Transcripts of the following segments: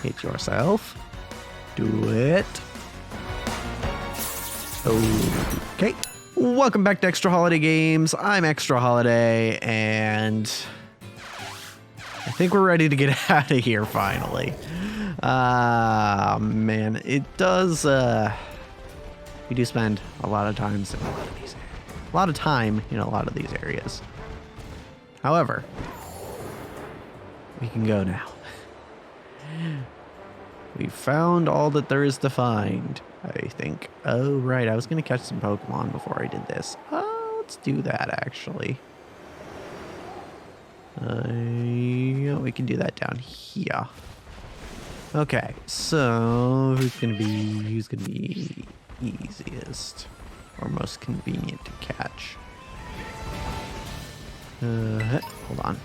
Hit yourself. Do it. Okay. Welcome back to Extra Holiday Games. I'm Extra Holiday, and I think we're ready to get out of here finally. Man, it does. We do spend a lot of time in a lot of these areas. However, we can go now. We found all that there is to find, I think. Oh, right. I was going to catch some Pokemon before I did this. Let's do that, actually. Yeah, we can do that down here. Okay, so who's going to be easiest or most convenient to catch? Hold on.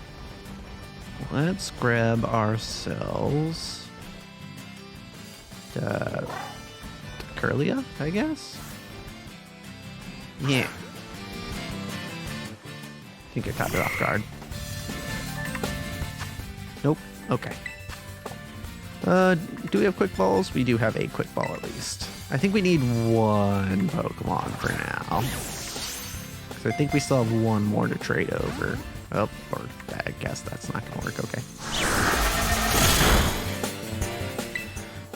Let's grab ourselves Curlia, I guess? Yeah. I think I caught it off guard. Nope. Okay. Do we have quick balls? We do have a quick ball at least. I think we need one Pokemon for now. Because I think we still have one more to trade over. Oh, or I guess that's not going to work. Okay.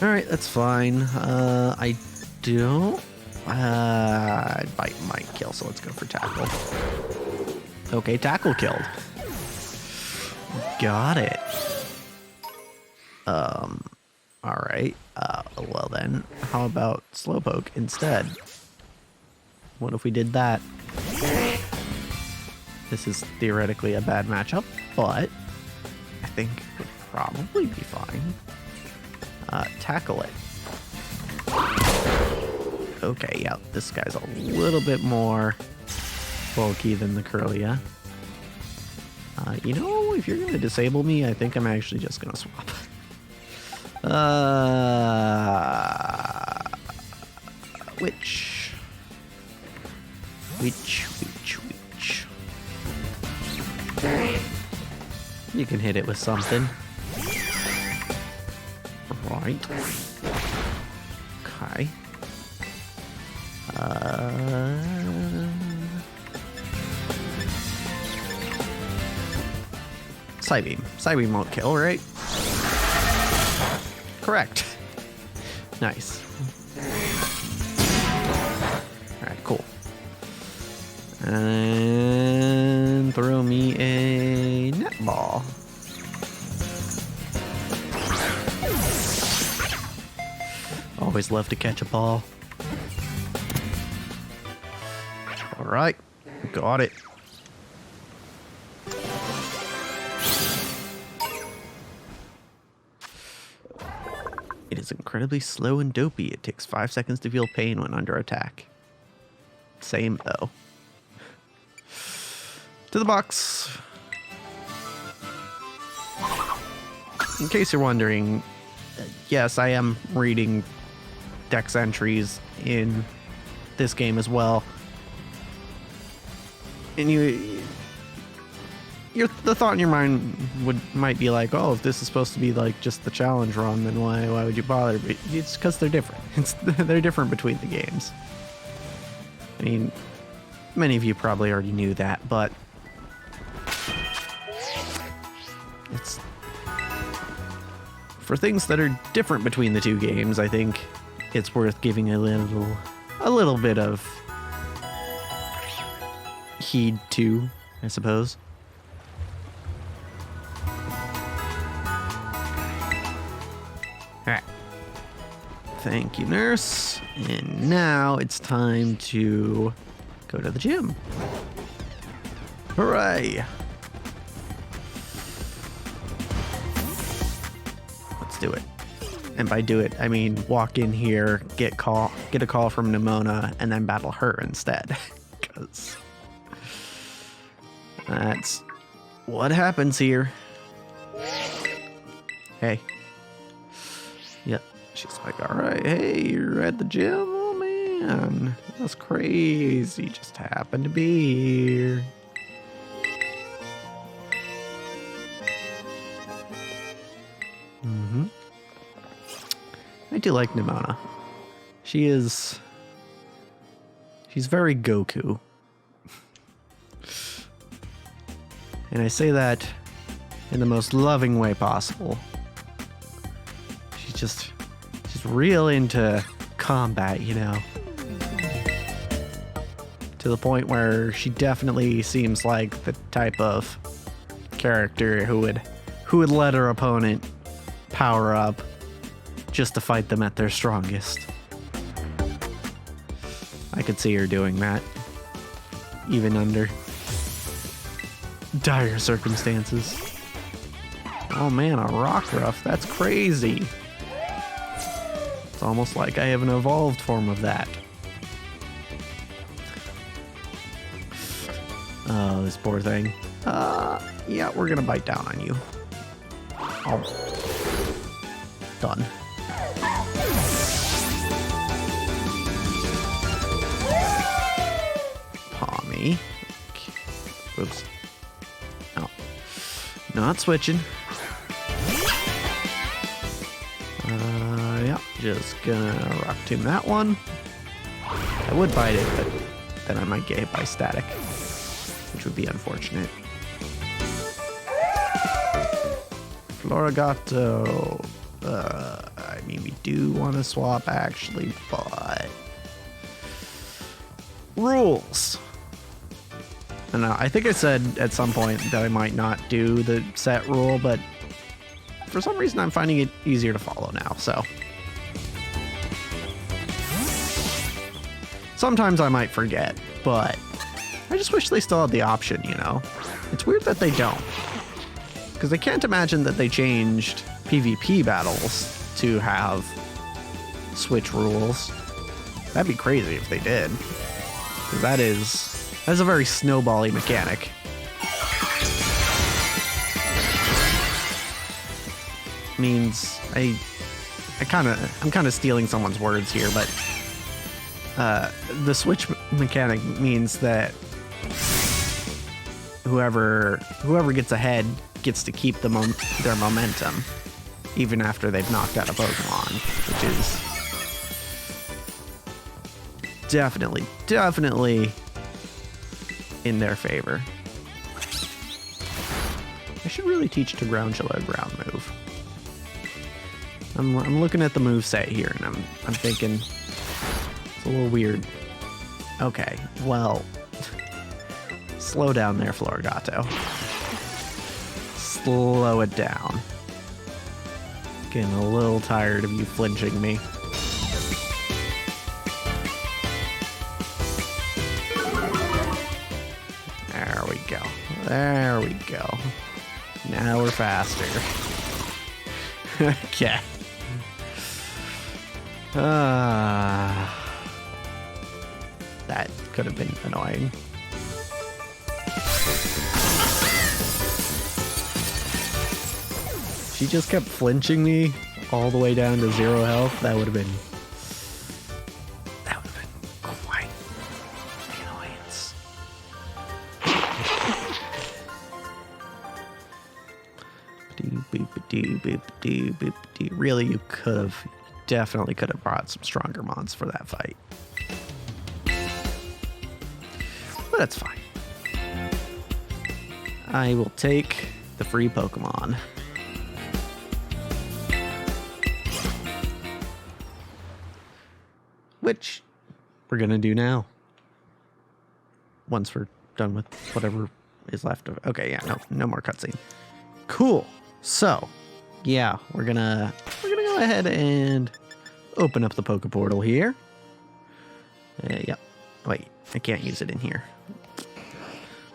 Alright, that's fine. I don't... Bite might kill, so let's go for Tackle. Okay, Tackle killed. Got it. Alright. Well then, how about Slowpoke instead? What if we did that? This is theoretically a bad matchup, but I think it would probably be fine. Tackle it. Okay, yeah, this guy's a little bit more bulky than the Curlia. You know, if you're going to disable me, I think I'm actually just going to swap. Which? You can hit it with something. Right. Okay. Psybeam. Psybeam won't kill, right? Correct. Nice. Alright, cool. And throw me a netball. Always love to catch a ball. Alright, got it. It is incredibly slow and dopey. It takes 5 seconds to feel pain when under attack. Same though. To the box. In case you're wondering, yes, I am reading Dex entries in this game as well. And the thought in your mind might be like, oh, if this is supposed to be like just the challenge run, then why would you bother? But it's because they're different. They're different between the games. I mean, many of you probably already knew that, but it's for things that are different between the two games. I think it's worth giving a little bit of heed to, I suppose. Alright. Thank you, nurse. And now it's time to go to the gym. Hooray! Let's do it. And by do it, I mean walk in here, get a call from Nemona, and then battle her instead. Because that's what happens here. Hey. Yep. She's like, all right, hey, you're at the gym? Oh, man. That's crazy. Just happened to be here. I do like Nemona. She's very Goku. And I say that in the most loving way possible. She's real into combat, you know. To the point where she definitely seems like the type of character who would let her opponent power up just to fight them at their strongest. I could see her doing that, even under dire circumstances. Oh man, a rock ruff, that's crazy. It's almost like I have an evolved form of that. Oh, this poor thing. Yeah, we're gonna bite down on you. Oh. Done. Palmy. Oops. No. Not switching. Yeah, just gonna rock tomb that one. I would bite it, but then I might get hit by static, which would be unfortunate. Florigato. I mean, we do want to swap actually, but rules. And I think I said at some point that I might not do the set rule, but for some reason I'm finding it easier to follow now, so. Sometimes I might forget, but I just wish they still had the option, you know? It's weird that they don't. Because I can't imagine that they changed PvP battles to have switch rules. That'd be crazy if they did. 'Cause that's a very snowbally mechanic. Means I'm kind of stealing someone's words here, but the switch mechanic means that whoever gets ahead gets to keep their momentum even after they've knocked out a Pokemon, which is definitely in their favor. I should really teach to ground shell a ground move. I'm looking at the moveset here, and I'm thinking it's a little weird. Okay, well, slow down there, Florigato. Slow it down. Getting a little tired of you flinching me. There we go. There we go. Now we're faster. Okay. That could have been annoying. She just kept flinching me all the way down to 0 health. That would have been quite the annoyance. Really, you definitely could have brought some stronger mons for that fight. But that's fine. I will take the free Pokemon. Which we're gonna do now. Once we're done with whatever is left of it. Okay, yeah, no more cutscene. Cool. So, yeah, we're gonna go ahead and open up the Poke Portal here. Yep. Wait, I can't use it in here.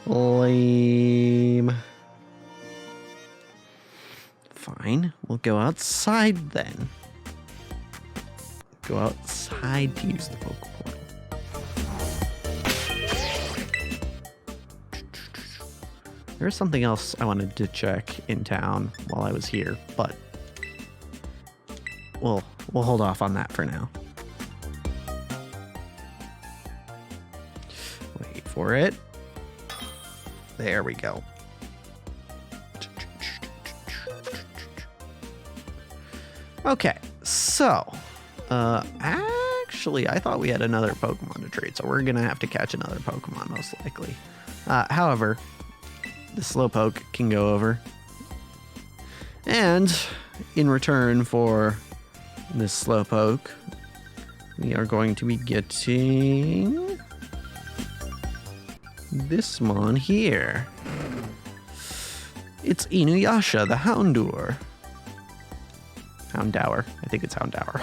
Lame. Fine, we'll go outside then. Go outside to use the Poke Portal. There's something else I wanted to check in town while I was here, but we'll hold off on that for now. Wait for it. There we go. Okay, so Actually, I thought we had another Pokemon to trade, so we're gonna have to catch another Pokemon most likely. However, the Slowpoke can go over. And in return for this Slowpoke, we are going to be getting this mon here. It's Inuyasha, the Houndour. Houndour. I think it's Houndour.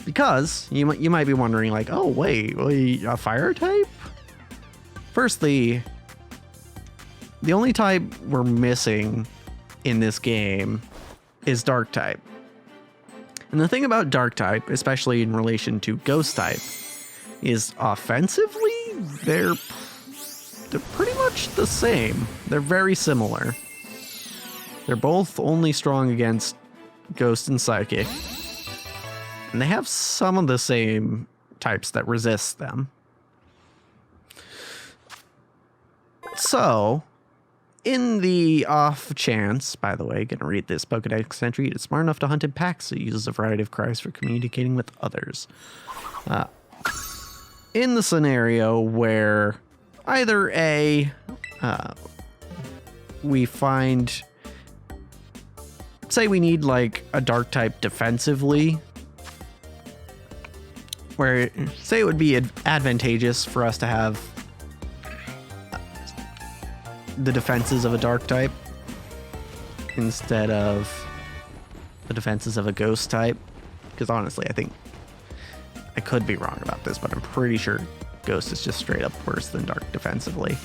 Because you might be wondering, like, oh wait, a fire type? Firstly, the only type we're missing in this game is dark type. And the thing about dark type, especially in relation to ghost type, is offensively they're pretty much the same. They're very similar. They're both only strong against ghost and psychic. And they have some of the same types that resist them. So, in the off chance, by the way, gonna read this Pokedex entry, it's smart enough to hunt in packs, so it uses a variety of cries for communicating with others. In the scenario where either A, we find, say we need like a dark type defensively, where say it would be advantageous for us to have the defenses of a dark type instead of the defenses of a ghost type, because honestly I think I could be wrong about this, but I'm pretty sure ghost is just straight up worse than dark defensively.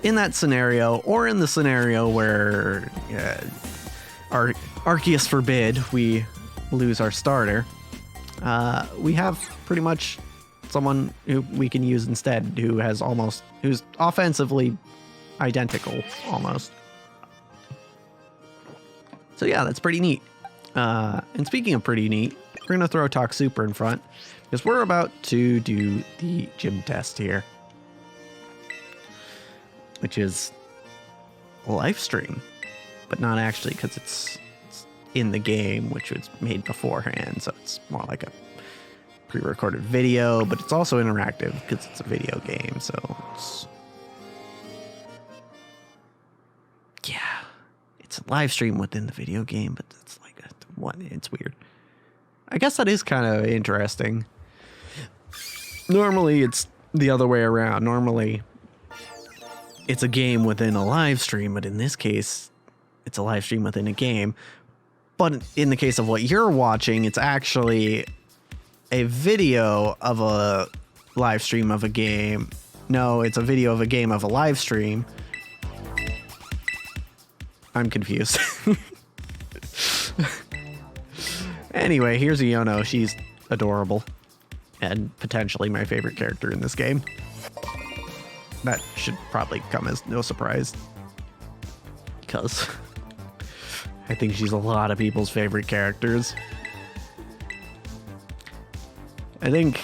In that scenario, or in the scenario where Arceus forbid we lose our starter, we have pretty much someone who we can use instead who's offensively identical almost. So yeah, that's pretty neat. And speaking of pretty neat, we're gonna throw Talk Super in front because we're about to do the gym test here, which is a live stream, but not actually, because it's in the game, which was made beforehand, so it's more like a pre-recorded video, but it's also interactive because it's a video game, so it's a live stream within the video game, but it's like it's weird. I guess that is kind of interesting. Normally it's the other way around. Normally it's a game within a live stream, but in this case it's a live stream within a game. But in the case of what you're watching, it's actually a video of a live stream of a game. No, it's a video of a game of a live stream. I'm confused. Anyway, here's Iono. She's adorable and potentially my favorite character in this game. That should probably come as no surprise, because I think she's a lot of people's favorite characters. I think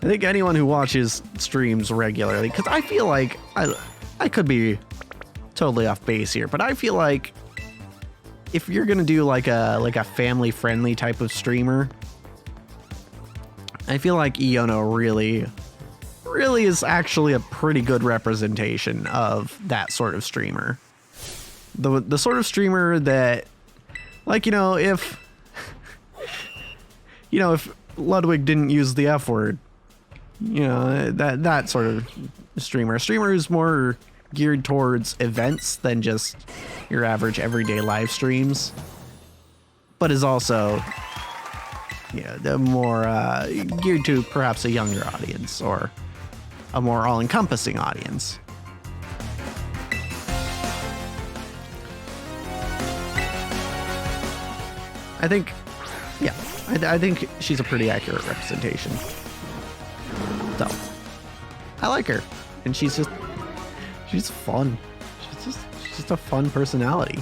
anyone who watches streams regularly, because I feel like I could be totally off base here, but I feel like if you're gonna do like a family friendly type of streamer, I feel like Iono really is actually a pretty good representation of that sort of streamer. The sort of streamer that, like, if Ludwig didn't use the F word, that sort of streamer. A streamer who's more geared towards events than just your average everyday live streams, but is also more geared to perhaps a younger audience or a more all-encompassing audience. I think she's a pretty accurate representation. So, I like her, and she's fun. She's just a fun personality.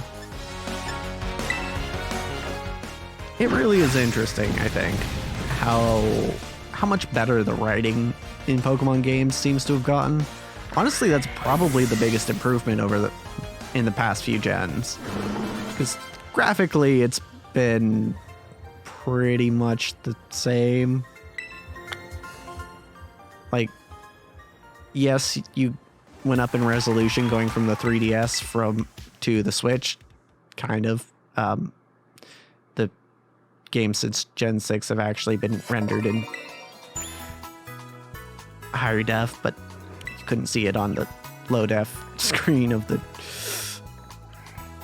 It really is interesting, I think, how much better the writing in Pokemon games seems to have gotten. Honestly, that's probably the biggest improvement in the past few gens. Because graphically, it's been pretty much the same. Like, yes, you went up in resolution going from the 3DS to the Switch, kind of. The games since Gen 6 have actually been rendered in higher def, but you couldn't see it on the low def screen of the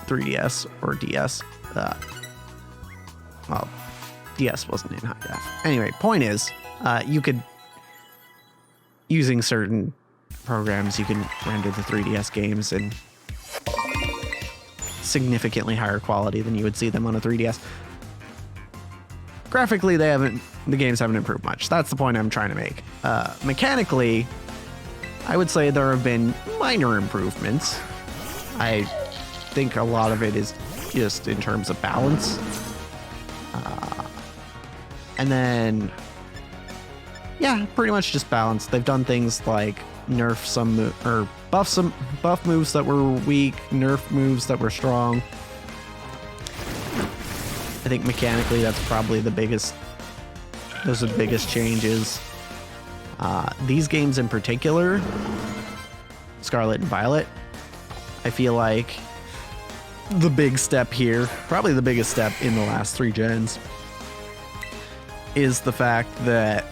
3DS or DS. Well, DS wasn't in high def. Anyway, point is, you could, using certain programs, you can render the 3DS games in significantly higher quality than you would see them on a 3DS. Graphically, the games haven't improved much. That's the point I'm trying to make. Mechanically, I would say there have been minor improvements. I think a lot of it is just in terms of balance. And then, yeah, pretty much just balance. They've done things like nerf some or buff moves that were weak, nerf moves that were strong. I think mechanically that's probably the biggest. Those are the biggest changes. These games in particular, Scarlet and Violet, I feel like the big step here, probably the biggest step in the last 3 gens, is the fact that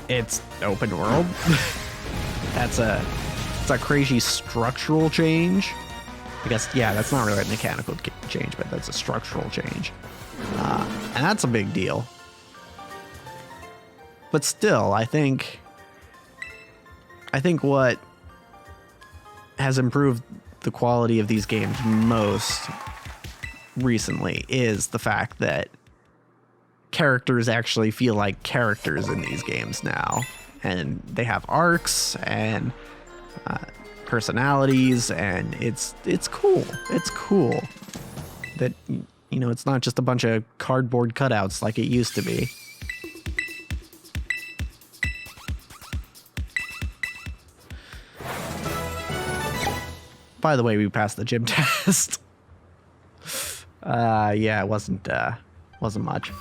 it's open world. It's a crazy structural change. I guess, yeah, that's not really a mechanical change, but that's a structural change. And that's a big deal. But still, I think what has improved the quality of these games most recently is the fact that characters actually feel like characters in these games now. And they have arcs and personalities, and it's cool. It's cool that, you know, it's not just a bunch of cardboard cutouts like it used to be. By the way, we passed the gym test. Yeah, it wasn't much.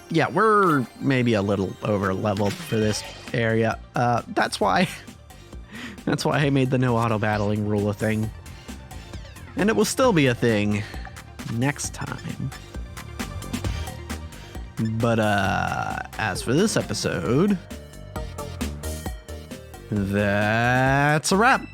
Yeah, we're maybe a little over leveled for this area. That's why I made the no auto battling rule a thing. And it will still be a thing next time. But as for this episode, that's a wrap.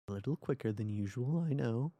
A little quicker than usual, I know.